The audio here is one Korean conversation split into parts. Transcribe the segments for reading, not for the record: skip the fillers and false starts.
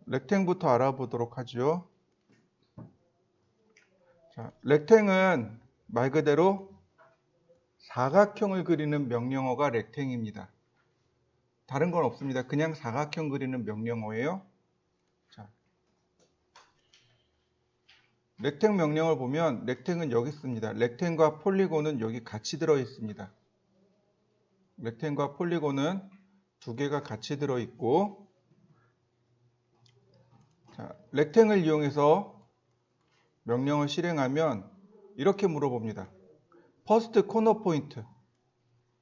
렉탱부터 알아보도록 하죠. 자, 렉탱은 말 그대로 사각형을 그리는 명령어가 렉탱입니다. 다른 건 없습니다. 그냥 사각형 그리는 명령어예요. 자, 렉탱 명령을 보면 렉탱은 여기 있습니다. 렉탱과 폴리곤은 여기 같이 들어 있습니다. 렉탱과 폴리곤은 두 개가 같이 들어 있고, 자, 렉탱을 이용해서 명령을 실행하면 이렇게 물어봅니다. 퍼스트 코너 포인트.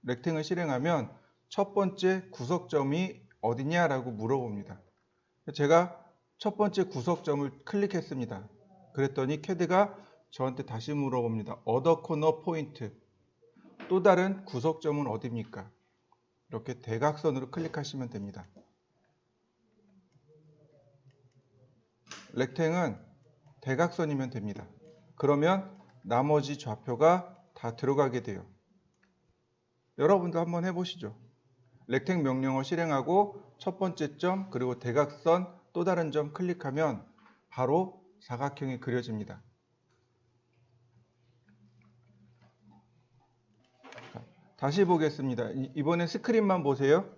렉탱을 실행하면 첫 번째 구석점이 어디냐라고 물어봅니다. 제가 첫 번째 구석점을 클릭했습니다. 그랬더니 캐드가 저한테 다시 물어봅니다. other corner point. 또 다른 구석점은 어디입니까? 이렇게 대각선으로 클릭하시면 됩니다. 렉탱은 대각선이면 됩니다. 그러면 나머지 좌표가 다 들어가게 돼요. 여러분도 한번 해보시죠. 렉탱 명령어 실행하고 첫 번째 점 그리고 대각선 또 다른 점 클릭하면 바로 사각형이 그려집니다. 다시 보겠습니다. 이번엔 스크린만 보세요.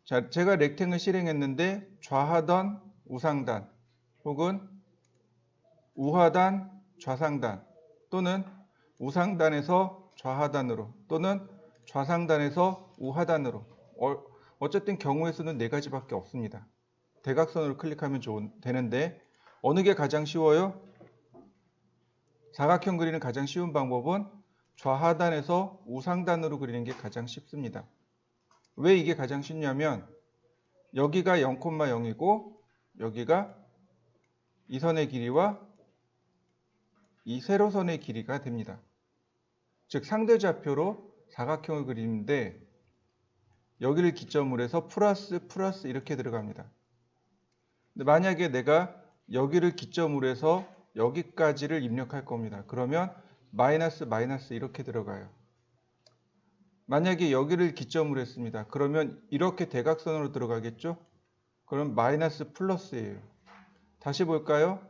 자, 제가 렉탱을 실행했는데 좌하단, 우상단 혹은 우하단, 좌상단 또는 우상단에서 좌하단으로 또는 좌상단에서 우하단으로 어쨌든 경우의 수는 네 가지밖에 없습니다. 대각선으로 클릭하면 되는데 어느 게 가장 쉬워요? 사각형 그리는 가장 쉬운 방법은 좌하단에서 우상단으로 그리는 게 가장 쉽습니다. 왜 이게 가장 쉽냐면 여기가 0,0이고 여기가 이 선의 길이와 이 세로선의 길이가 됩니다. 즉 상대좌표로 사각형을 그리는데 여기를 기점으로 해서 플러스 플러스 이렇게 들어갑니다. 근데 만약에 내가 여기를 기점으로 해서 여기까지를 입력할 겁니다. 그러면 마이너스 마이너스 이렇게 들어가요. 만약에 여기를 기점으로 했습니다. 그러면 이렇게 대각선으로 들어가겠죠? 그럼 마이너스 플러스예요. 다시 볼까요?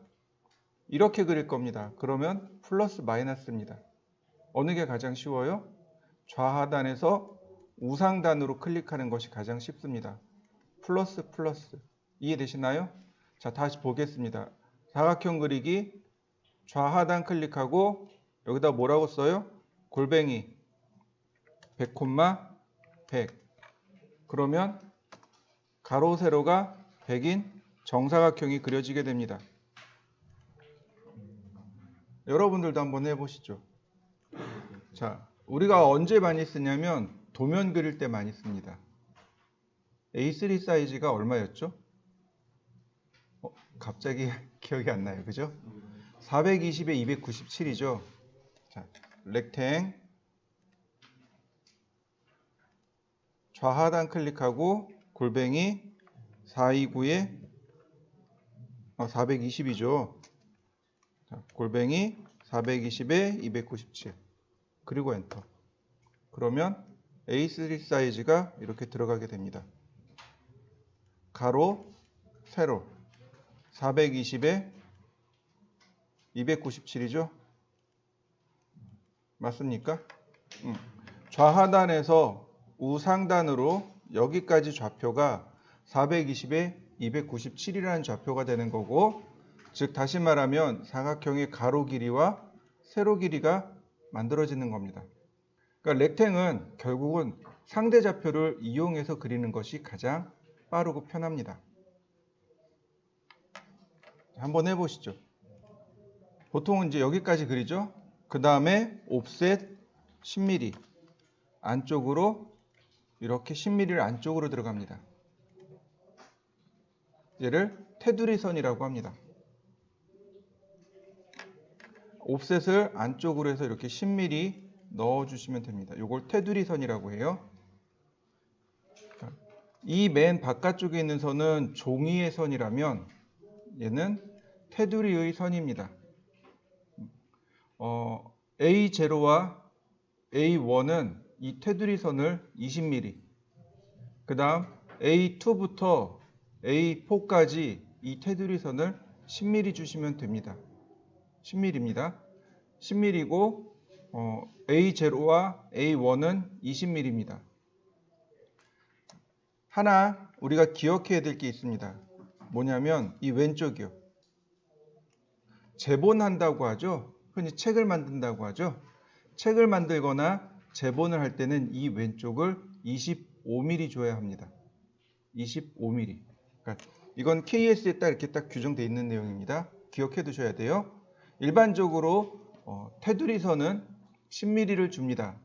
이렇게 그릴 겁니다. 그러면 플러스 마이너스입니다. 어느 게 가장 쉬워요? 좌하단에서 우상단으로 클릭하는 것이 가장 쉽습니다. 플러스 플러스. 이해되시나요? 자, 다시 보겠습니다. 사각형 그리기 좌하단 클릭하고 여기다 뭐라고 써요? 골뱅이 100, 100. 그러면 가로 세로가 100인 정사각형이 그려지게 됩니다. 여러분들도 한번 해보시죠. 자, 우리가 언제 많이 쓰냐면 도면 그릴 때 많이 씁니다. A3 사이즈가 얼마였죠? 갑자기 기억이 안 나요. 그죠? 420에 297이죠. 자, 렉탱 좌하단 클릭하고 골뱅이 429에 420이죠. 자, 골뱅이 420에 297 그리고 엔터. 그러면 A3 사이즈가 이렇게 들어가게 됩니다. 가로, 세로 420에 297이죠. 맞습니까? 좌하단에서 우상단으로 여기까지 좌표가 420에 297이라는 좌표가 되는 거고, 즉 다시 말하면 사각형의 가로 길이와 세로 길이가 만들어지는 겁니다. 그러니까 렉탱은 결국은 상대 좌표를 이용해서 그리는 것이 가장 빠르고 편합니다. 한번 해보시죠. 보통은 이제 여기까지 그리죠. 그 다음에 옵셋 10mm 안쪽으로 이렇게 10mm를 안쪽으로 들어갑니다. 얘를 테두리 선이라고 합니다. 옵셋을 안쪽으로 해서 이렇게 10mm 넣어주시면 됩니다. 이걸 테두리 선이라고 해요. 이 맨 바깥쪽에 있는 선은 종이의 선이라면 얘는 테두리의 선입니다. A0와 A1은 이 테두리 선을 20mm, 그 다음 A2부터 A4까지 이 테두리 선을 10mm 주시면 됩니다. 10mm입니다. 10mm고 A0와 A1은 20mm입니다. 하나 우리가 기억해야 될 게 있습니다. 뭐냐면 이 왼쪽이요. 제본한다고 하죠. 흔히 책을 만든다고 하죠. 책을 만들거나 제본을 할 때는 이 왼쪽을 25mm 줘야 합니다. 25mm. 그러니까 이건 KS에 딱 이렇게 딱 규정되어 있는 내용입니다. 기억해 두셔야 돼요. 일반적으로 테두리 선은 10mm를 줍니다.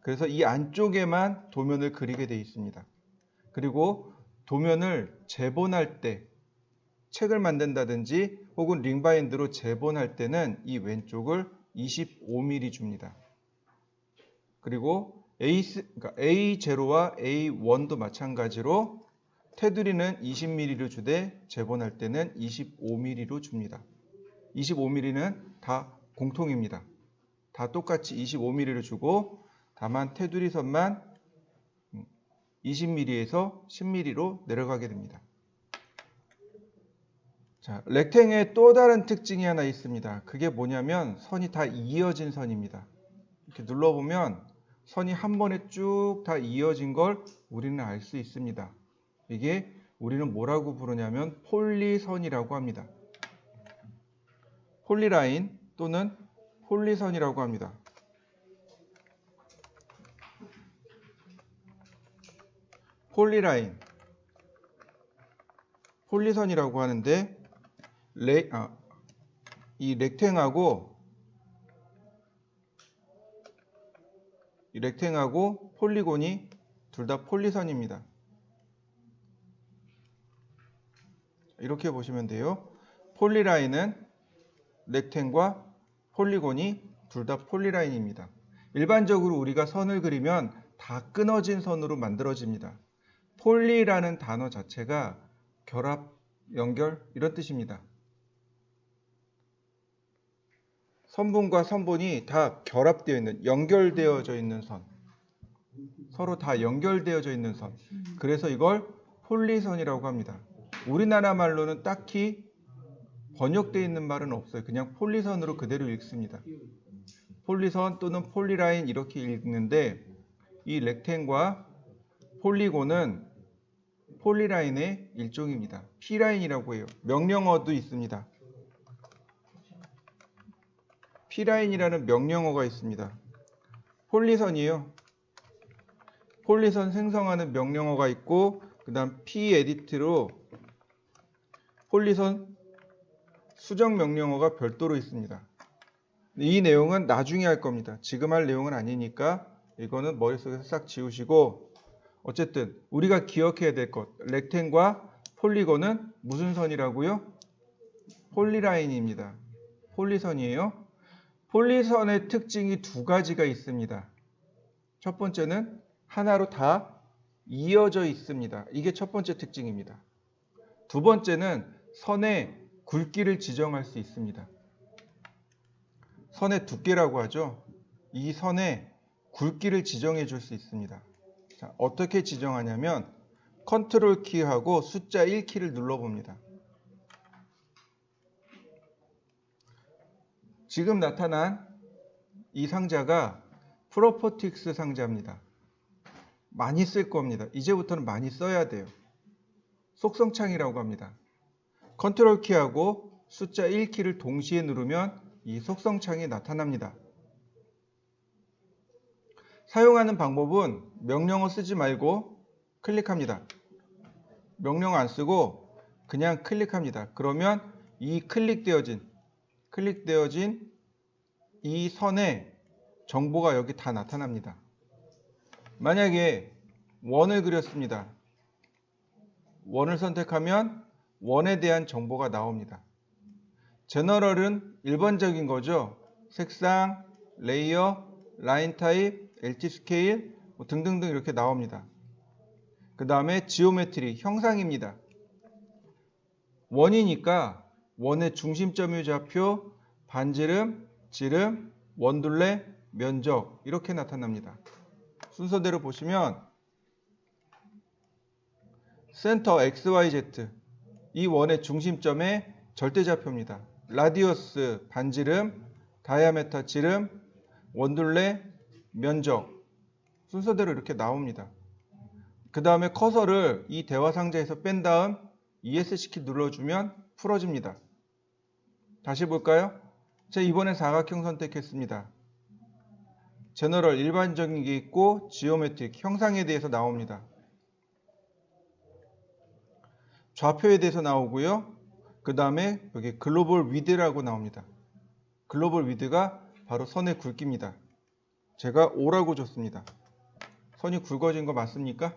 그래서 이 안쪽에만 도면을 그리게 되어 있습니다. 그리고 도면을 재본할 때 책을 만든다든지 혹은 링바인드로 재본할 때는 이 왼쪽을 25mm 줍니다. 그리고 A0와 A1도 마찬가지로 테두리는 20mm로 주되 재본할 때는 25mm로 줍니다. 25mm는 다 공통입니다. 다 똑같이 25mm를 주고 다만 테두리 선만 20mm에서 10mm로 내려가게 됩니다. 자, 렉탱의 또 다른 특징이 하나 있습니다. 그게 뭐냐면 선이 다 이어진 선입니다. 이렇게 눌러보면 선이 한 번에 쭉 다 이어진 걸 우리는 알 수 있습니다. 이게 우리는 뭐라고 부르냐면 폴리선이라고 합니다. 폴리라인 또는 폴리선이라고 합니다. 폴리라인, 폴리선이라고 하는데 이 렉탱하고 폴리곤이 둘 다 폴리선입니다. 이렇게 보시면 돼요. 폴리라인은 렉탱과 폴리곤이 둘 다 폴리라인입니다. 일반적으로 우리가 선을 그리면 다 끊어진 선으로 만들어집니다. 폴리라는 단어 자체가 결합, 연결 이런 뜻입니다. 선분과 선분이 다 결합되어 있는, 연결되어져 있는 선. 서로 다 연결되어져 있는 선. 그래서 이걸 폴리선이라고 합니다. 우리나라 말로는 딱히 번역되어 있는 말은 없어요. 그냥 폴리선으로 그대로 읽습니다. 폴리선 또는 폴리라인 이렇게 읽는데 이 렉탱과 폴리곤은 폴리라인의 일종입니다. P라인이라고 해요. 명령어도 있습니다. P라인이라는 명령어가 있습니다. 폴리선이에요. 폴리선 생성하는 명령어가 있고 그 다음 P-edit로 폴리선 수정 명령어가 별도로 있습니다. 이 내용은 나중에 할 겁니다. 지금 할 내용은 아니니까 이거는 머릿속에서 싹 지우시고 어쨌든 우리가 기억해야 될 것, 렉탱과 폴리곤은 무슨 선이라고요? 폴리라인입니다. 폴리선이에요. 폴리선의 특징이 두 가지가 있습니다. 첫 번째는 하나로 다 이어져 있습니다. 이게 첫 번째 특징입니다. 두 번째는 선의 굵기를 지정할 수 있습니다. 선의 두께라고 하죠. 이 선의 굵기를 지정해 줄 수 있습니다. 자, 어떻게 지정하냐면 컨트롤 키하고 숫자 1키를 눌러봅니다. 지금 나타난 이 상자가 프로퍼틱스 상자입니다. 많이 쓸 겁니다. 이제부터는 많이 써야 돼요. 속성창이라고 합니다. 컨트롤 키하고 숫자 1키를 동시에 누르면 이 속성창이 나타납니다. 사용하는 방법은 명령어 쓰지 말고 클릭합니다. 명령어 안 쓰고 그냥 클릭합니다. 그러면 이 클릭되어진 이 선에 정보가 여기 다 나타납니다. 만약에 원을 그렸습니다. 원을 선택하면 원에 대한 정보가 나옵니다. 제너럴은 일반적인 거죠. 색상, 레이어, 라인 타입, LT 스케일 등등등 이렇게 나옵니다. 그 다음에 지오메트리, 형상입니다. 원이니까 원의 중심점의 좌표, 반지름, 지름, 원둘레, 면적 이렇게 나타납니다. 순서대로 보시면 센터 XYZ 이 원의 중심점의 절대좌표입니다. 라디어스 반지름, 다이아메터 지름, 원둘레, 면적 순서대로 이렇게 나옵니다. 그 다음에 커서를 이 대화 상자에서 뺀 다음 ESC 키 눌러주면 풀어집니다. 다시 볼까요? 자, 이번엔 사각형 선택했습니다. 제너럴 일반적인 게 있고 지오메트릭 형상에 대해서 나옵니다. 좌표에 대해서 나오고요. 그 다음에 여기 글로벌 위드라고 나옵니다. 글로벌 위드가 바로 선의 굵기입니다. 제가 5라고 줬습니다. 선이 굵어진 거 맞습니까?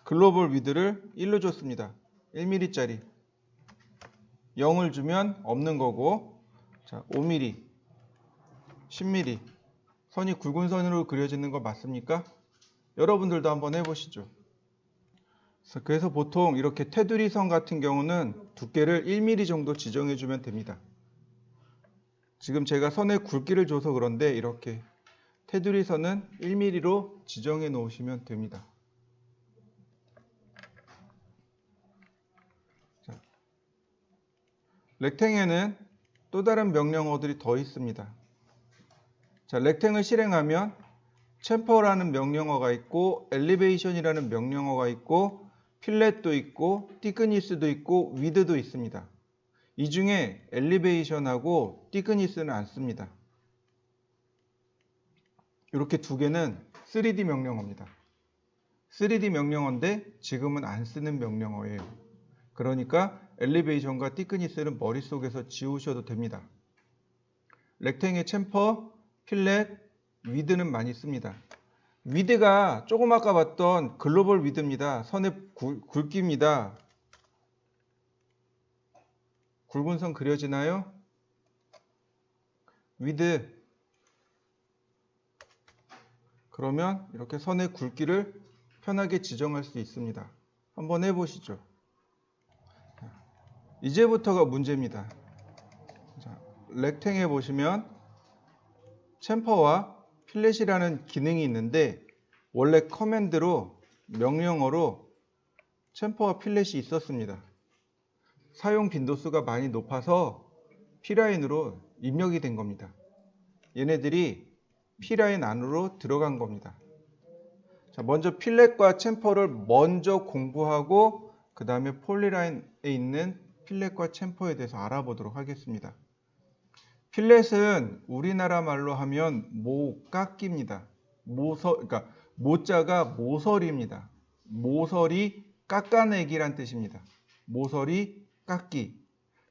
글로벌 위드를 1로 줬습니다. 1mm짜리. 0을 주면 없는 거고, 자, 5mm, 10mm. 선이 굵은 선으로 그려지는 거 맞습니까? 여러분들도 한번 해보시죠. 그래서 보통 이렇게 테두리 선 같은 경우는 두께를 1mm 정도 지정해 주면 됩니다. 지금 제가 선의 굵기를 줘서 그런데 이렇게 테두리 선은 1mm로 지정해 놓으시면 됩니다. 자, 렉탱에는 또 다른 명령어들이 더 있습니다. 자, 렉탱을 실행하면 챔퍼라는 명령어가 있고 엘리베이션이라는 명령어가 있고 필렛도 있고 티크니스도 있고 위드도 있습니다. 이 중에 엘리베이션하고 티크니스는 안 씁니다. 이렇게 두 개는 3D 명령어입니다. 3D 명령어인데 지금은 안 쓰는 명령어예요. 그러니까 엘리베이션과 티크니스는 머릿속에서 지우셔도 됩니다. 렉탱의 챔퍼, 필렛, 위드는 많이 씁니다. 위드가 조금 아까 봤던 글로벌 위드입니다. 선의 굵기입니다. 굵은 선 그려지나요? 위드. 그러면 이렇게 선의 굵기를 편하게 지정할 수 있습니다. 한번 해보시죠. 이제부터가 문제입니다. 자, 렉탱에 보시면 챔퍼와 필렛이라는 기능이 있는데 원래 커맨드로 명령어로 챔퍼와 필렛이 있었습니다. 사용 빈도수가 많이 높아서 P라인으로 입력이 된 겁니다. 얘네들이 P라인 안으로 들어간 겁니다. 자, 먼저 필렛과 챔퍼를 먼저 공부하고 그 다음에 폴리라인에 있는 필렛과 챔퍼에 대해서 알아보도록 하겠습니다. 필렛은 우리나라 말로 하면 모깎기입니다. 그러니까 모자가 모서리입니다. 모서리 깎아내기란 뜻입니다. 모서리 깎기.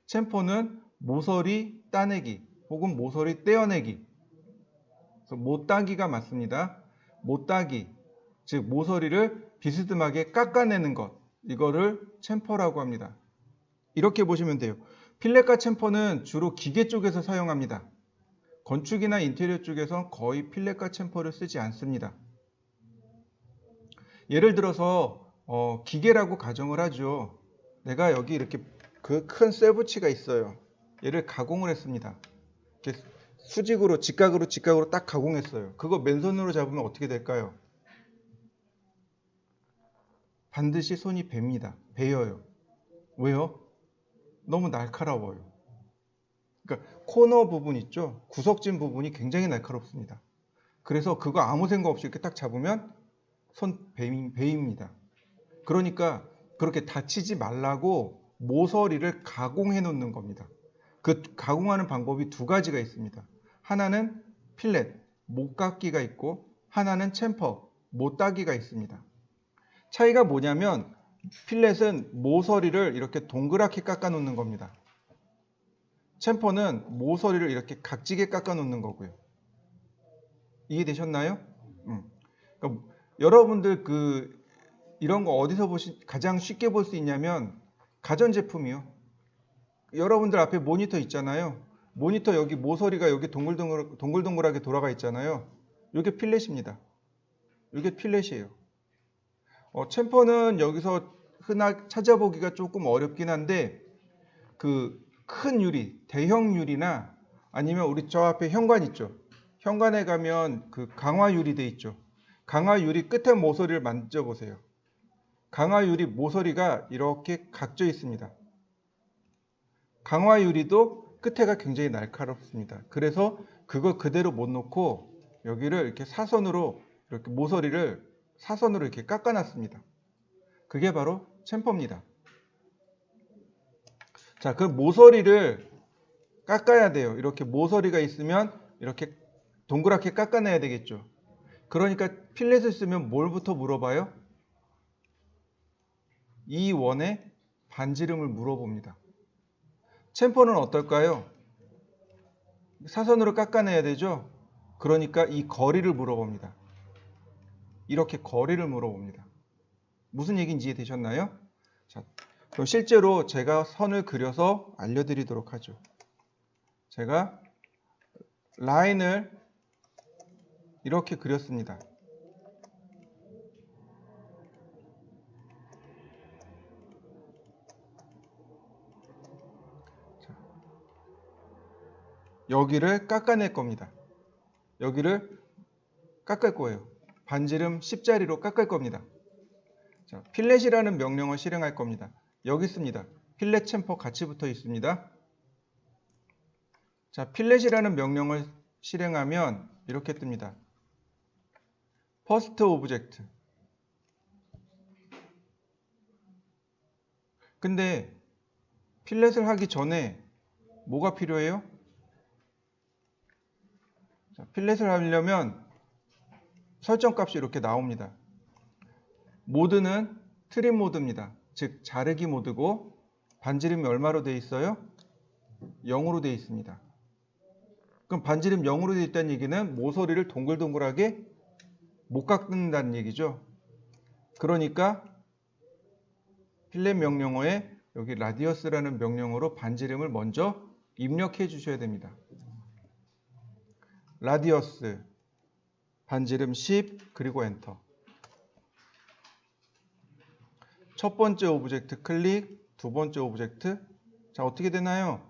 챔퍼는 모서리 따내기 혹은 모서리 떼어내기. 그래서 못따기가 맞습니다. 못따기, 즉 모서리를 비스듬하게 깎아내는 것. 이거를 챔퍼라고 합니다. 이렇게 보시면 돼요. 필렛과 챔퍼는 주로 기계 쪽에서 사용합니다. 건축이나 인테리어 쪽에서 거의 필렛과 챔퍼를 쓰지 않습니다. 예를 들어서 기계라고 가정을 하죠. 내가 여기 이렇게 그 큰 쇠붙이가 있어요. 얘를 가공을 했습니다. 이렇게 수직으로 직각으로 딱 가공했어요. 그거 맨손으로 잡으면 어떻게 될까요? 반드시 손이 뵭니다. 베어요. 왜요? 너무 날카로워요. 그러니까 코너 부분 있죠? 구석진 부분이 굉장히 날카롭습니다. 그래서 그거 아무 생각 없이 이렇게 딱 잡으면 손 베입니다. 그러니까 그렇게 다치지 말라고 모서리를 가공해 놓는 겁니다. 그 가공하는 방법이 두 가지가 있습니다. 하나는 필렛, 못깎기가 있고 하나는 챔퍼, 못따기가 있습니다. 차이가 뭐냐면 필렛은 모서리를 이렇게 동그랗게 깎아 놓는 겁니다. 챔퍼는 모서리를 이렇게 각지게 깎아 놓는 거고요. 이해되셨나요? 그러니까 여러분들 이런 거 어디서 가장 쉽게 볼 수 있냐면 가전제품이요. 여러분들 앞에 모니터 있잖아요. 모니터 여기 모서리가 여기 동글동글하게 돌아가 있잖아요. 이게 필렛입니다. 이게 필렛이에요. 챔퍼는 여기서 흔하게 찾아보기가 조금 어렵긴 한데 그 큰 유리, 대형 유리나 아니면 우리 저 앞에 현관 있죠. 현관에 가면 그 강화 유리대 있죠. 강화 유리 끝에 모서리를 만져보세요. 강화 유리 모서리가 이렇게 각져 있습니다. 강화 유리도 끝에가 굉장히 날카롭습니다. 그래서 그거 그대로 못 놓고 여기를 이렇게 사선으로 이렇게 모서리를 사선으로 이렇게 깎아놨습니다. 그게 바로 챔퍼입니다. 자, 그 모서리를 깎아야 돼요. 이렇게 모서리가 있으면 이렇게 동그랗게 깎아내야 되겠죠. 그러니까 필렛을 쓰면 뭘부터 물어봐요? 이 원의 반지름을 물어봅니다. 챔퍼는 어떨까요? 사선으로 깎아내야 되죠. 그러니까 이 거리를 물어봅니다. 이렇게 거리를 물어봅니다. 무슨 얘기인지 이해되셨나요? 자, 그럼 실제로 제가 선을 그려서 알려드리도록 하죠. 제가 라인을 이렇게 그렸습니다. 자, 여기를 깎아낼 겁니다. 여기를 깎을 거예요. 반지름 10짜리로 깎을 겁니다. 자, 필렛이라는 명령을 실행할 겁니다. 여기 있습니다. 필렛 챔퍼 같이 붙어 있습니다. 자, 필렛이라는 명령을 실행하면 이렇게 뜹니다. First Object. 근데 필렛을 하기 전에 뭐가 필요해요? 자, 필렛을 하려면 설정값이 이렇게 나옵니다. 모드는 트림 모드입니다. 즉 자르기 모드고 반지름이 얼마로 되어 있어요? 0으로 되어 있습니다. 그럼 반지름 0으로 되어 있다는 얘기는 모서리를 동글동글하게 못 깎는다는 얘기죠. 그러니까 필렛 명령어에 여기 라디어스라는 명령어로 반지름을 먼저 입력해 주셔야 됩니다. 라디어스 반지름 10 그리고 엔터. 첫 번째 오브젝트 클릭, 두 번째 오브젝트. 자, 어떻게 되나요?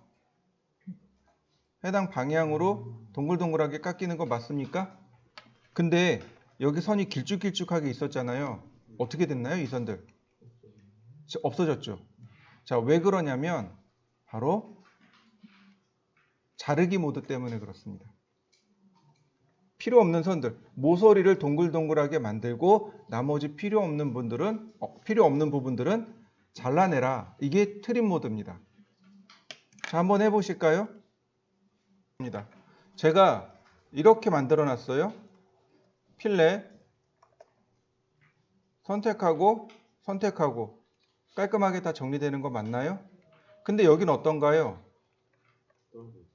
해당 방향으로 동글동글하게 깎이는 거 맞습니까? 근데 여기 선이 길쭉길쭉하게 있었잖아요. 어떻게 됐나요? 이 선들 없어졌죠. 자, 왜 그러냐면 바로 자르기 모드 때문에 그렇습니다. 필요 없는 선들, 모서리를 동글동글하게 만들고 나머지 필요 없는 부분들은 잘라내라. 이게 트림 모드입니다. 자, 한번 해보실까요? 제가 이렇게 만들어 놨어요. 필렛 선택하고 깔끔하게 다 정리되는 거 맞나요? 근데 여기는 어떤가요?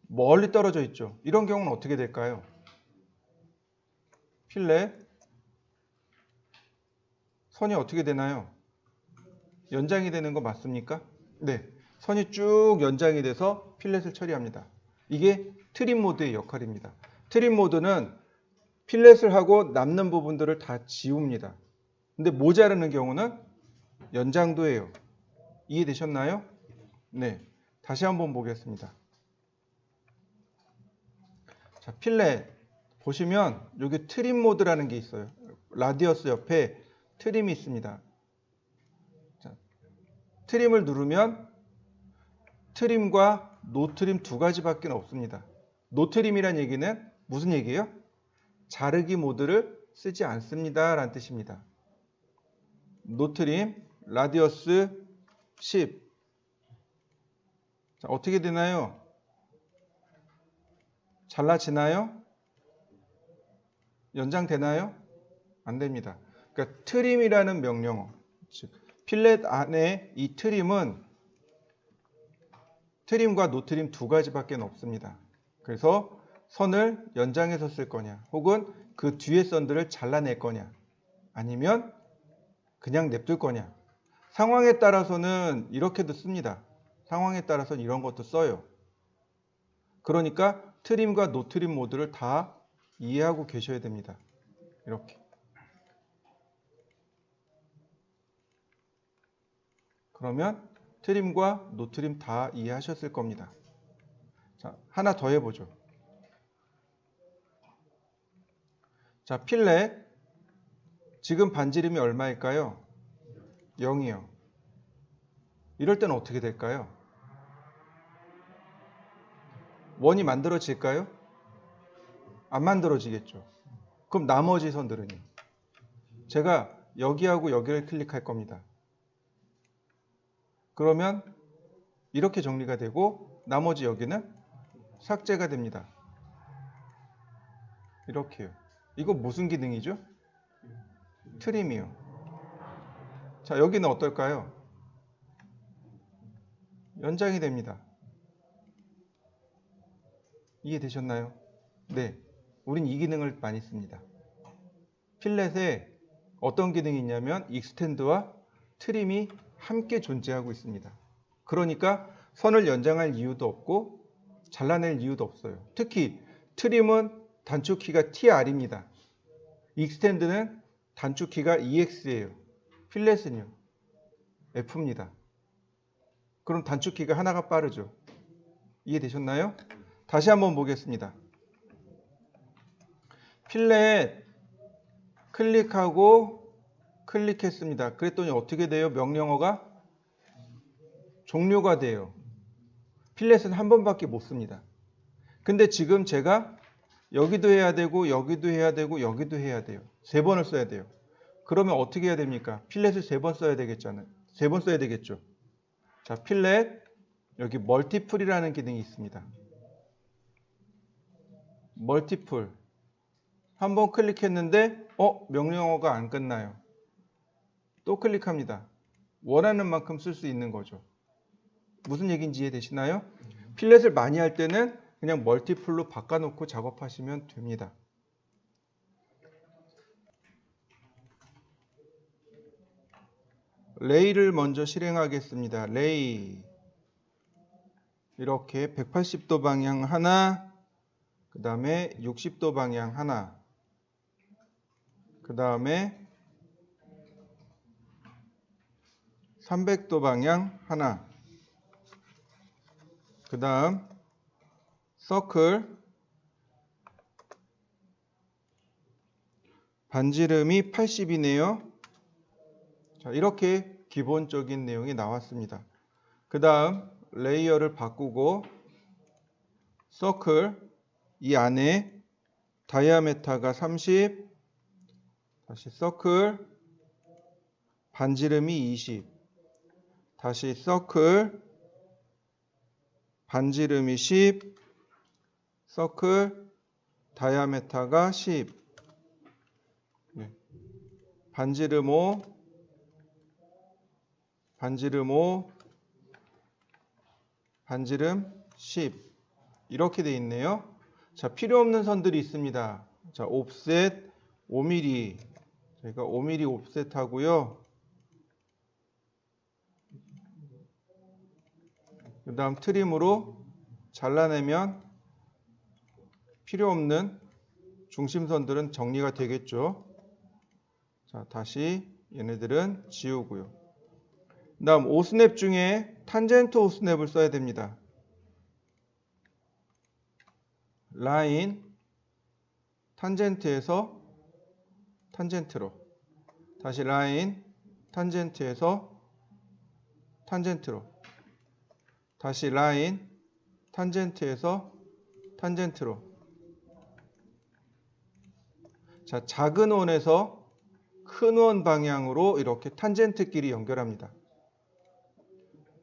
멀리 떨어져 있죠. 이런 경우는 어떻게 될까요? 필렛 선이 어떻게 되나요? 연장이 되는 거 맞습니까? 네, 선이 쭉 연장이 돼서 필렛을 처리합니다. 이게 트림 모드의 역할입니다. 트림 모드는 필렛을 하고 남는 부분들을 다 지웁니다. 근데 모자라는 경우는 연장도예요. 이해되셨나요? 네, 다시 한번 보겠습니다. 자, 필렛 보시면 여기 트림 모드라는 게 있어요. 라디어스 옆에 트림이 있습니다. 자, 트림을 누르면 트림과 노트림 두 가지밖에 없습니다. 노트림이란 얘기는 무슨 얘기예요? 자르기 모드를 쓰지 않습니다 라는 뜻입니다. 노트림 라디어스 10. 자, 어떻게 되나요? 잘라지나요? 연장되나요? 안 됩니다. 그러니까 트림이라는 명령어, 즉 필렛 안에 이 트림은 트림과 노트림 두 가지밖에 없습니다. 그래서 선을 연장해서 쓸 거냐, 혹은 그 뒤에 선들을 잘라낼 거냐, 아니면 그냥 냅둘 거냐. 상황에 따라서는 이렇게도 씁니다. 상황에 따라서는 이런 것도 써요. 그러니까 트림과 노트림 모드를 다 이해하고 계셔야 됩니다. 이렇게. 그러면 트림과 노트림 다 이해하셨을 겁니다. 자, 하나 더 해보죠. 자, 필렛 지금 반지름이 얼마일까요? 0이요. 이럴 때는 어떻게 될까요? 원이 만들어질까요? 안 만들어지겠죠. 그럼 나머지 선들은요? 제가 여기하고 여기를 클릭할 겁니다. 그러면 이렇게 정리가 되고 나머지 여기는 삭제가 됩니다. 이렇게요. 이거 무슨 기능이죠? 트림이요. 자, 여기는 어떨까요? 연장이 됩니다. 이해되셨나요? 네. 우린 이 기능을 많이 씁니다. 필렛에 어떤 기능이 있냐면 익스텐드와 트림이 함께 존재하고 있습니다. 그러니까 선을 연장할 이유도 없고 잘라낼 이유도 없어요. 특히 트림은 단축키가 TR입니다. 익스텐드는 단축키가 EX예요. 필렛은요? F입니다. 그럼 단축키가 하나가 빠르죠. 이해되셨나요? 다시 한번 보겠습니다. 필렛 클릭하고 클릭했습니다. 그랬더니 어떻게 돼요? 명령어가 종료가 돼요. 필렛은 한 번밖에 못 씁니다. 근데 지금 제가 여기도 해야 되고 여기도 해야 되고 여기도 해야 돼요. 3번을 써야 돼요. 그러면 어떻게 해야 됩니까? 필렛을 3번 써야 되겠잖아요. 3번 써야 되겠죠. 자, 필렛 여기 멀티플이라는 기능이 있습니다. 멀티플 한번 클릭했는데 명령어가 안 끝나요. 또 클릭합니다. 원하는 만큼 쓸 수 있는 거죠. 무슨 얘기인지 이해되시나요? 필렛을 많이 할 때는 그냥 멀티플로 바꿔놓고 작업하시면 됩니다. 레이를 먼저 실행하겠습니다. 레이 이렇게 180도 방향 하나, 그 다음에 60도 방향 하나, 그 다음에 300도 방향 하나, 그 다음 서클 반지름이 80이네요. 자, 이렇게 기본적인 내용이 나왔습니다. 그 다음 레이어를 바꾸고 서클 이 안에 다이아메타가 30, 다시 서클 반지름이 20, 다시 서클 반지름이 10, 서클 다이아메타가 10, 반지름 5, 반지름 5, 반지름 10 이렇게 돼 있네요. 자, 필요 없는 선들이 있습니다. 자, 옵셋 5mm 저희가 5mm 옵셋 하고요. 그 다음 트림으로 잘라내면 필요 없는 중심선들은 정리가 되겠죠. 자, 다시 얘네들은 지우고요. 그 다음 오스냅 중에 탄젠트 오스냅을 써야 됩니다. 라인 탄젠트에서 탄젠트로, 다시 라인 탄젠트에서 탄젠트로, 다시 라인 탄젠트에서 탄젠트로. 자, 작은 원에서 큰 원 방향으로 이렇게 탄젠트끼리 연결합니다.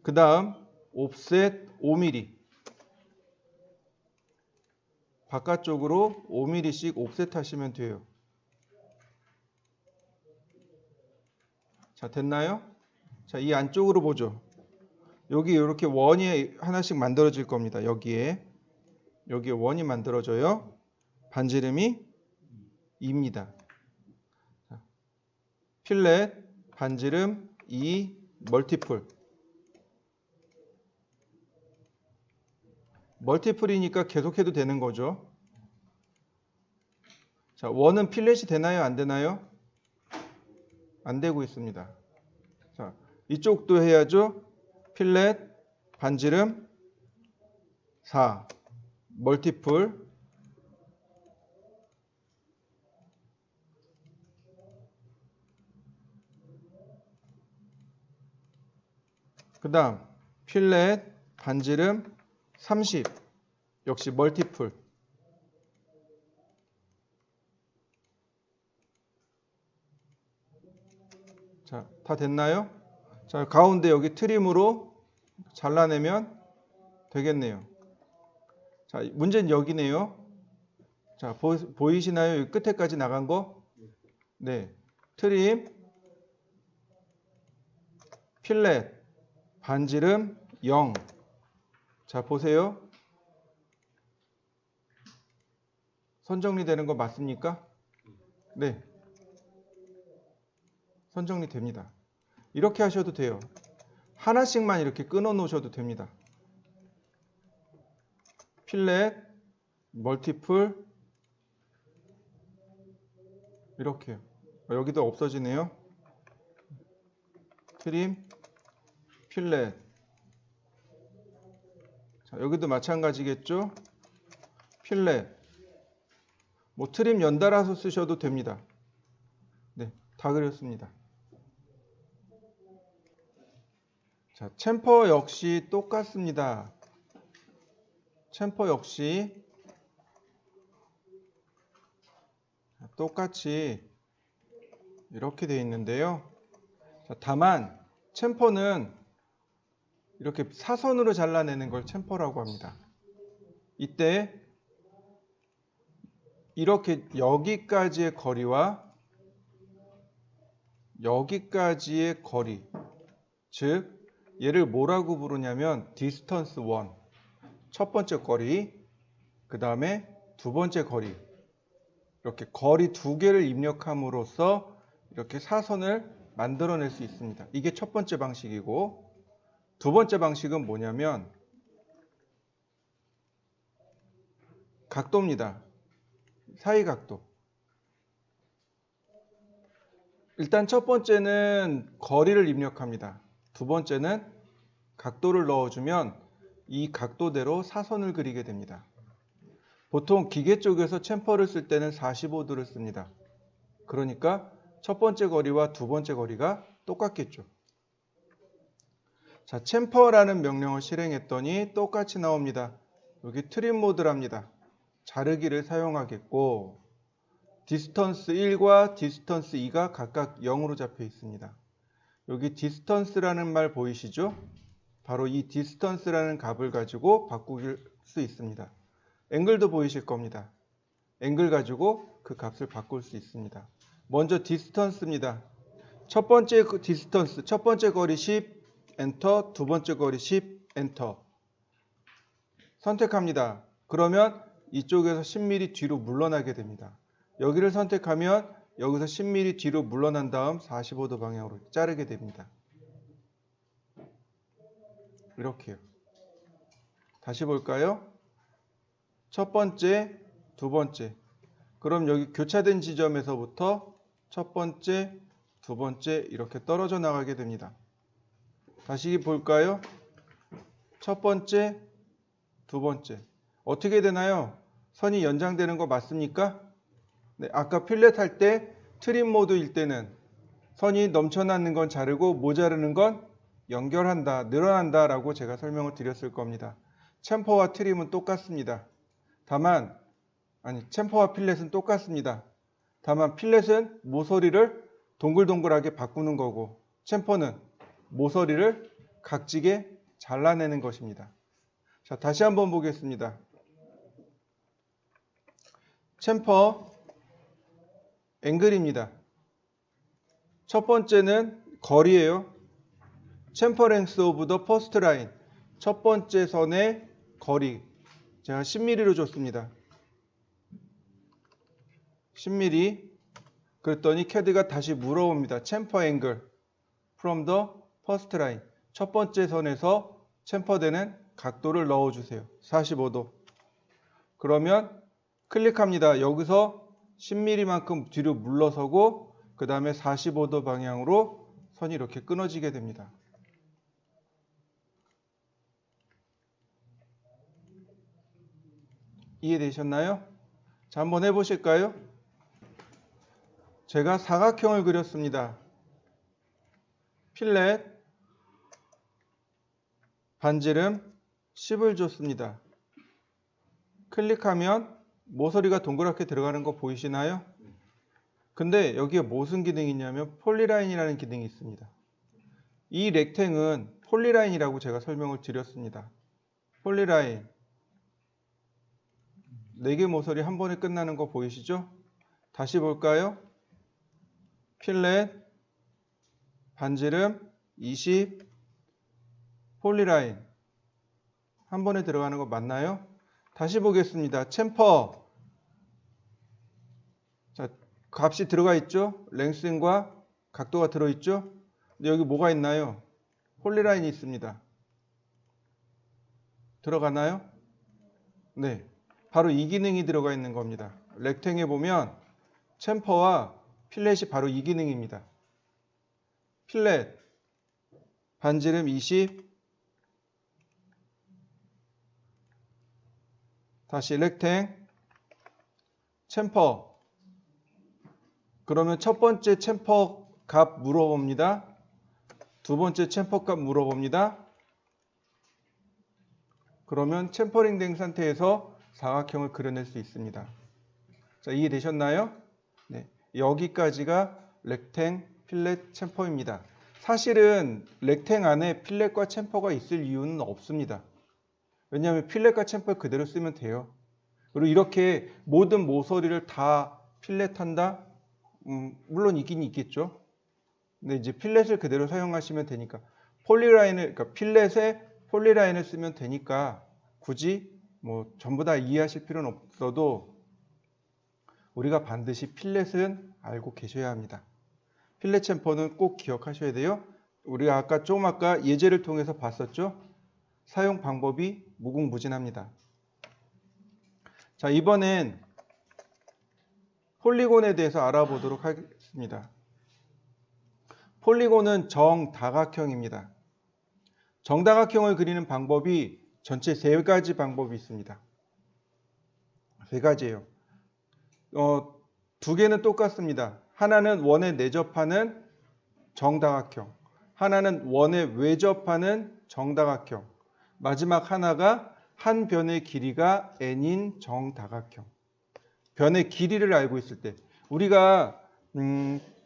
그 다음 옵셋 5mm 바깥쪽으로 5mm씩 옵셋 하시면 돼요. 자, 됐나요? 자, 이 안쪽으로 보죠. 여기 이렇게 원이 하나씩 만들어질 겁니다. 여기에 원이 만들어져요. 반지름이 2입니다. 자, 필렛 반지름 2 멀티플. 멀티플이니까 계속해도 되는 거죠. 자, 원은 필렛이 되나요? 안 되나요? 안 되고 있습니다. 자, 이쪽도 해야죠. 필렛 반지름 4 멀티플 그 다음 필렛 반지름 30 역시 멀티플. 자, 다 됐나요? 자, 가운데 여기 트림으로 잘라내면 되겠네요. 자, 문제는 여기네요. 자, 보이시나요? 여기 끝에까지 나간 거? 네. 트림, 필렛, 반지름 0. 자, 보세요. 선정리되는 거 맞습니까? 네. 선정리됩니다. 이렇게 하셔도 돼요. 하나씩만 이렇게 끊어 놓으셔도 됩니다. 필렛, 멀티플, 이렇게요. 여기도 없어지네요. 트림, 필렛. 자, 여기도 마찬가지겠죠? 필렛. 뭐 트림 연달아서 쓰셔도 됩니다. 네, 다 그렸습니다. 자, 챔퍼 역시 똑같습니다. 챔퍼 역시 똑같이 이렇게 되어 있는데요. 자, 다만 챔퍼는 이렇게 사선으로 잘라내는 걸 챔퍼라고 합니다. 이때 이렇게 여기까지의 거리와 여기까지의 거리, 즉 얘를 뭐라고 부르냐면 디스턴스 1, 첫 번째 거리, 그 다음에 두 번째 거리, 이렇게 거리 두 개를 입력함으로써 이렇게 사선을 만들어낼 수 있습니다. 이게 첫 번째 방식이고, 두 번째 방식은 뭐냐면 각도입니다. 사이각도. 일단 첫 번째는 거리를 입력합니다. 두 번째는 각도를 넣어주면 이 각도대로 사선을 그리게 됩니다. 보통 기계 쪽에서 챔퍼를 쓸 때는 45도를 씁니다. 그러니까 첫 번째 거리와 두 번째 거리가 똑같겠죠. 자, 챔퍼라는 명령을 실행했더니 똑같이 나옵니다. 여기 트림 모드랍니다. 자르기를 사용하겠고, 디스턴스 1과 디스턴스 2가 각각 0으로 잡혀 있습니다. 여기 디스턴스라는 말 보이시죠? 바로 이 디스턴스라는 값을 가지고 바꿀 수 있습니다. 앵글도 보이실 겁니다. 앵글 가지고 그 값을 바꿀 수 있습니다. 먼저 디스턴스입니다. 첫 번째 디스턴스, 첫 번째 거리 10, 엔터, 두 번째 거리 10, 엔터. 선택합니다. 그러면 이쪽에서 10mm 뒤로 물러나게 됩니다. 여기를 선택하면 여기서 10mm 뒤로 물러난 다음 45도 방향으로 자르게 됩니다. 이렇게요. 다시 볼까요? 첫 번째, 두 번째. 그럼 여기 교차된 지점에서부터 첫 번째, 두 번째 이렇게 떨어져 나가게 됩니다. 다시 볼까요? 첫 번째, 두 번째. 어떻게 되나요? 선이 연장되는 거 맞습니까? 네, 아까 필렛 할 때 트림 모드일 때는 선이 넘쳐나는 건 자르고 모자르는 건 연결한다, 늘어난다 라고 제가 설명을 드렸을 겁니다. 챔퍼와 트림은 똑같습니다. 다만 챔퍼와 필렛은 똑같습니다. 다만 필렛은 모서리를 동글동글하게 바꾸는 거고, 챔퍼는 모서리를 각지게 잘라내는 것입니다. 자, 다시 한번 보겠습니다. 챔퍼 앵글입니다. 첫 번째는 거리예요. 챔퍼 랭스 오브 더 퍼스트 라인. 첫 번째 선의 거리. 제가 10mm로 줬습니다. 10mm. 그랬더니 캐드가 다시 물어봅니다. 챔퍼 앵글 from the first line. 첫 번째 선에서 챔퍼되는 각도를 넣어주세요. 45도. 그러면 클릭합니다. 여기서 10mm만큼 뒤로 물러서고 그 다음에 45도 방향으로 선이 이렇게 끊어지게 됩니다. 이해되셨나요? 자, 한번 해보실까요? 제가 사각형을 그렸습니다. 필렛, 반지름 10을 줬습니다. 클릭하면 모서리가 동그랗게 들어가는 거 보이시나요? 근데 여기에 무슨 기능이 있냐면 폴리라인이라는 기능이 있습니다. 이 렉탱은 폴리라인이라고 제가 설명을 드렸습니다. 폴리라인 4개 모서리 한 번에 끝나는 거 보이시죠? 다시 볼까요? 필렛, 반지름 20, 폴리라인 한 번에 들어가는 거 맞나요? 다시 보겠습니다. 챔퍼, 자, 값이 들어가 있죠? 랭스과 각도가 들어있죠? 근데 여기 뭐가 있나요? 폴리라인이 있습니다. 들어가나요? 네, 바로 이 기능이 들어가 있는 겁니다. 렉탱에 보면 챔퍼와 필렛이 바로 이 기능입니다. 필렛, 반지름 20, 다시 렉탱, 챔퍼. 그러면 첫 번째 챔퍼 값 물어봅니다. 두 번째 챔퍼 값 물어봅니다. 그러면 챔퍼링 된 상태에서 사각형을 그려낼 수 있습니다. 자, 이해되셨나요? 네, 여기까지가 렉탱, 필렛, 챔퍼입니다. 사실은 렉탱 안에 필렛과 챔퍼가 있을 이유는 없습니다. 왜냐하면 필렛과 챔퍼를 그대로 쓰면 돼요. 그리고 이렇게 모든 모서리를 다 필렛한다? 물론 있긴 있겠죠. 근데 이제 필렛을 그대로 사용하시면 되니까 그러니까 필렛에 폴리라인을 쓰면 되니까 굳이 뭐 전부 다 이해하실 필요는 없어도 우리가 반드시 필렛은 알고 계셔야 합니다. 필렛 챔퍼는 꼭 기억하셔야 돼요. 우리가 아까 예제를 통해서 봤었죠. 사용 방법이 무궁무진합니다. 자, 이번엔 폴리곤에 대해서 알아보도록 하겠습니다. 폴리곤은 정다각형입니다. 정다각형을 그리는 방법이 전체 3가지 방법이 있습니다. 3가지예요. 2개는 똑같습니다. 하나는 원에 내접하는 정다각형, 하나는 원에 외접하는 정다각형, 마지막 하나가 한 변의 길이가 n인 정다각형. 변의 길이를 알고 있을 때 우리가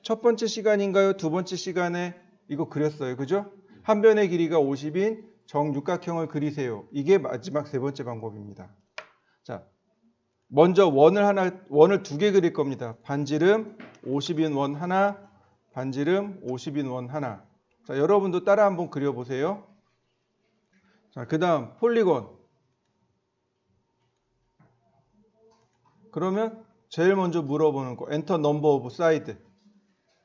첫 번째 시간인가요? 두 번째 시간에 이거 그렸어요. 그죠? 한 변의 길이가 50인 정육각형을 그리세요. 이게 마지막 3번째 방법입니다. 자, 먼저 원을 2개 그릴 겁니다. 반지름 50인 원 하나, 반지름 50인 원 하나. 자, 여러분도 따라 한번 그려보세요. 자, 그 다음 폴리곤. 그러면 제일 먼저 물어보는 거, 엔터 넘버 오브 사이드.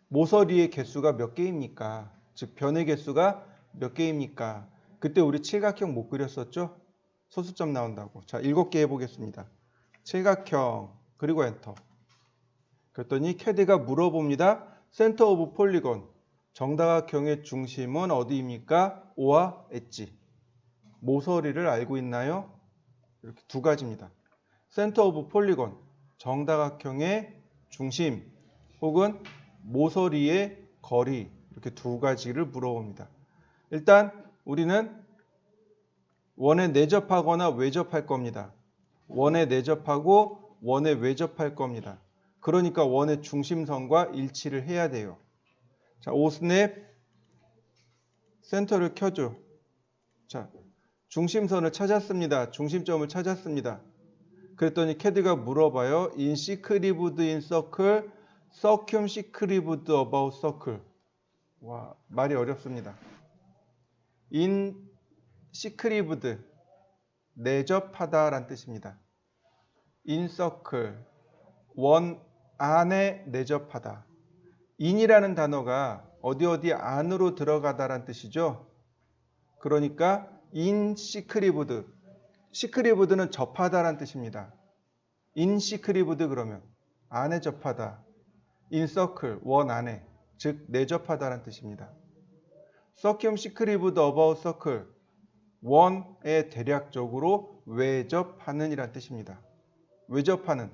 모서리의 개수가 몇 개입니까? 즉 변의 개수가 몇 개입니까? 그때 우리 칠각형 못 그렸었죠? 소수점 나온다고. 자, 7개 해보겠습니다. 칠각형 그리고 엔터. 그랬더니 캐드가 물어봅니다. 센터 오브 폴리곤. 정다각형의 중심은 어디입니까? O와 엣지. 모서리를 알고 있나요? 이렇게 2가지입니다. 센터 오브 폴리곤. 정다각형의 중심 혹은 모서리의 거리. 이렇게 2가지를 물어봅니다. 일단 우리는 원에 내접하거나 외접할 겁니다. 원에 내접하고 원에 외접할 겁니다. 그러니까 원의 중심선과 일치를 해야 돼요. 자, 오스냅 센터를 켜줘. 자, 중심선을 찾았습니다. 중심점을 찾았습니다. 그랬더니 캐드가 물어봐요. In circled in circle, circumscribed about circle. 와, 말이 어렵습니다. In circled 내접하다라는 뜻입니다. In circle 원 안에 내접하다. in이라는 단어가 어디 안으로 들어가다라는 뜻이죠. 그러니까 in circled, circled는 접하다라는 뜻입니다. in circled 그러면 안에 접하다. in circle 원 안에, 즉 내접하다라는 뜻입니다. circumscribed about circle 원에 대략적으로 외접하는 이란 뜻입니다. 외접하는.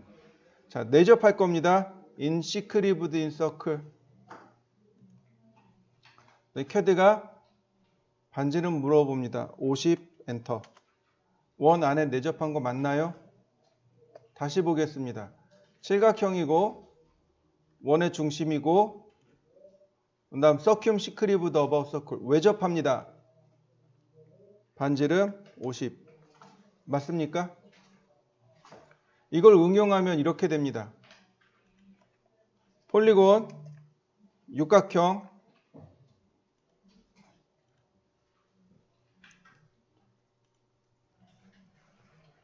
자, 내접할 겁니다. in circled in circle. 캐드가 반지름 물어봅니다. 50 엔터. 원 안에 내접한 거 맞나요? 다시 보겠습니다. 칠각형이고 원의 중심이고 그 다음 서큐럼 시크리브드 어바웃 서클 외접합니다. 반지름 50 맞습니까? 이걸 응용하면 이렇게 됩니다. 폴리곤 육각형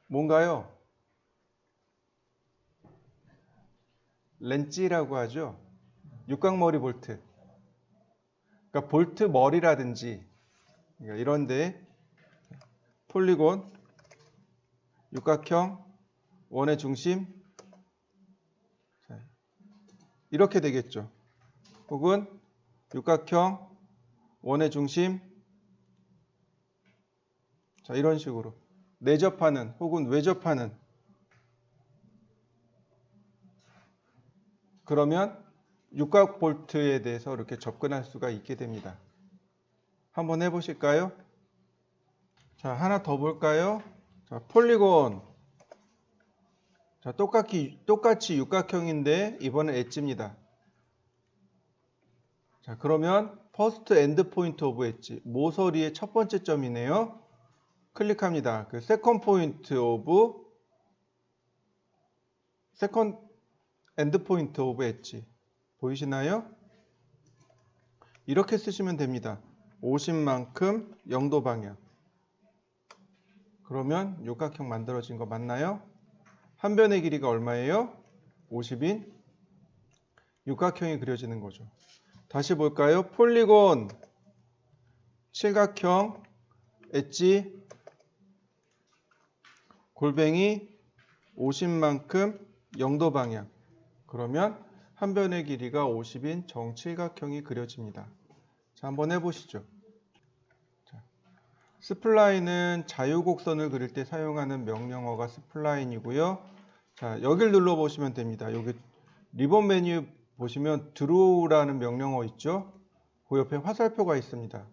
뭔가요? 렌치라고 하죠. 육각머리 볼트. 그러니까 볼트 머리라든지 그러니까 이런데 폴리곤 육각형 원의 중심 이렇게 되겠죠. 혹은 육각형 원의 중심 자 이런 식으로 내접하는 혹은 외접하는 그러면 육각 볼트에 대해서 이렇게 접근할 수가 있게 됩니다. 한번 해보실까요? 자 하나 더 볼까요? 자 폴리곤 자 똑같이 육각형인데 이번엔 엣지입니다. 자 그러면 퍼스트 엔드 포인트 오브 엣지 모서리의 첫 번째 점이네요. 클릭합니다. 그 세컨 포인트 오브 세컨 엔드 포인트 오브 엣지 보이시나요? 이렇게 쓰시면 됩니다. 50만큼 0도 방향. 그러면 육각형 만들어진 거 맞나요? 한 변의 길이가 얼마예요? 50인 육각형이 그려지는 거죠. 다시 볼까요? 폴리곤 칠각형 엣지 골뱅이 50만큼 0도 방향. 그러면 한 변의 길이가 50인 정칠각형이 그려집니다. 자, 한번 해보시죠. 자, 스플라인은 자유곡선을 그릴 때 사용하는 명령어가 스플라인이고요. 자, 여길 눌러보시면 됩니다. 여기 리본 메뉴 보시면 드로우라는 명령어 있죠? 그 옆에 화살표가 있습니다.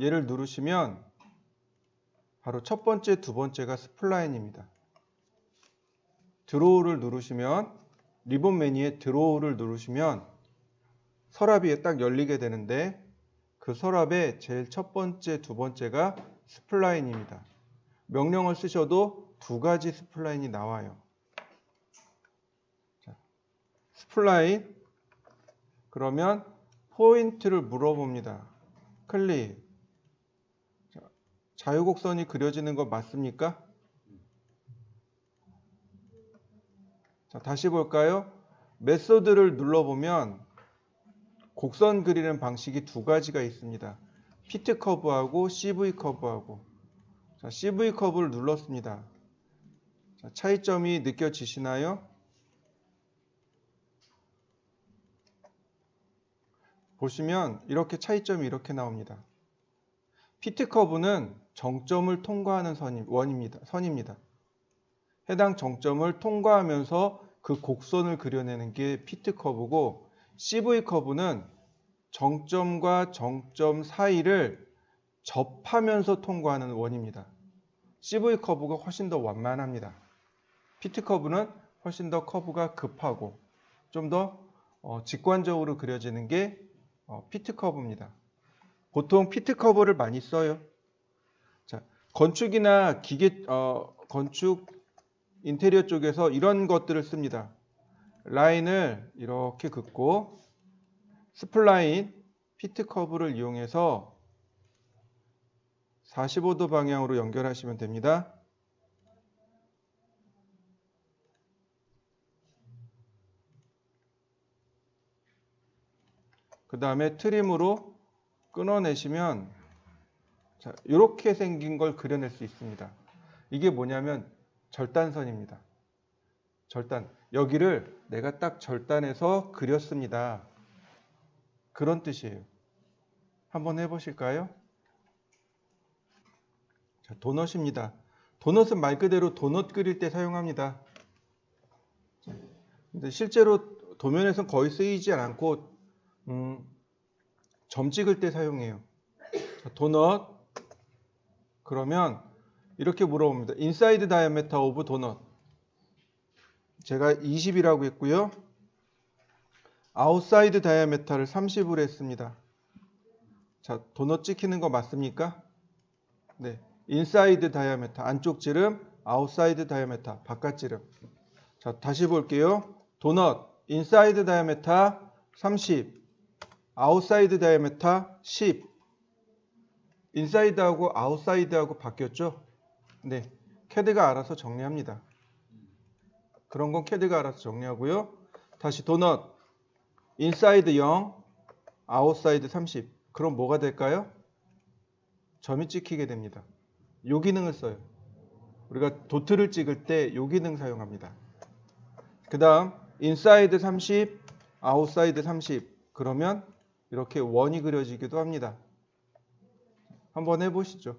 얘를 누르시면 바로 첫 번째, 두 번째가 스플라인입니다. 드로우를 누르시면 리본 메뉴에 드로우를 누르시면 서랍이 딱 열리게 되는데 그 서랍의 제일 첫 번째, 두 번째가 스플라인입니다. 명령을 쓰셔도 두 가지 스플라인이 나와요. 자, 스플라인 그러면 포인트를 물어봅니다. 클릭. 자, 자유곡선이 그려지는 거 맞습니까? 자, 다시 볼까요? 메소드를 눌러보면 곡선 그리는 방식이 두 가지가 있습니다. 피트 커브하고 CV 커브하고. 자, CV 커브를 눌렀습니다. 자, 차이점이 느껴지시나요? 보시면 이렇게 차이점이 이렇게 나옵니다. 피트 커브는 정점을 통과하는 선입니다. 해당 정점을 통과하면서 그 곡선을 그려내는 게 피트 커브고 CV 커브는 정점과 정점 사이를 접하면서 통과하는 원입니다. CV 커브가 훨씬 더 완만합니다. 피트 커브는 훨씬 더 커브가 급하고 좀 더 직관적으로 그려지는 게 피트 커브입니다. 보통 피트 커브를 많이 써요. 자, 건축이나 건축 인테리어 쪽에서 이런 것들을 씁니다. 라인을 이렇게 긋고 스플라인, 피트 커브를 이용해서 45도 방향으로 연결하시면 됩니다. 그 다음에 트림으로 끊어내시면 자, 이렇게 생긴 걸 그려낼 수 있습니다. 이게 뭐냐면 절단선입니다. 절단. 여기를 내가 딱 절단해서 그렸습니다. 그런 뜻이에요. 한번 해보실까요? 자, 도넛입니다. 도넛은 말 그대로 도넛 그릴 때 사용합니다. 근데 실제로 도면에서는 거의 쓰이지 않고 점 찍을 때 사용해요. 자, 도넛 그러면 이렇게 물어봅니다. 인사이드 다이아메터 오브 도넛. 제가 20이라고 했고요. 아웃사이드 다이아메터를 30으로 했습니다. 자, 도넛 찍히는 거 맞습니까? 네. 인사이드 다이아메터 안쪽 지름, 아웃사이드 다이아메터 바깥 지름. 자, 다시 볼게요. 도넛 인사이드 다이아메터 30, 아웃사이드 다이아메터 10. 인사이드하고 아웃사이드하고 바뀌었죠? 네. 캐드가 알아서 정리합니다. 그런 건 캐드가 알아서 정리하고요. 다시 도넛 인사이드 0, 아웃사이드 30. 그럼 뭐가 될까요? 점이 찍히게 됩니다. 요 기능을 써요. 우리가 도트를 찍을 때 요 기능 사용합니다. 그 다음 인사이드 30, 아웃사이드 30. 그러면 이렇게 원이 그려지기도 합니다. 한번 해보시죠.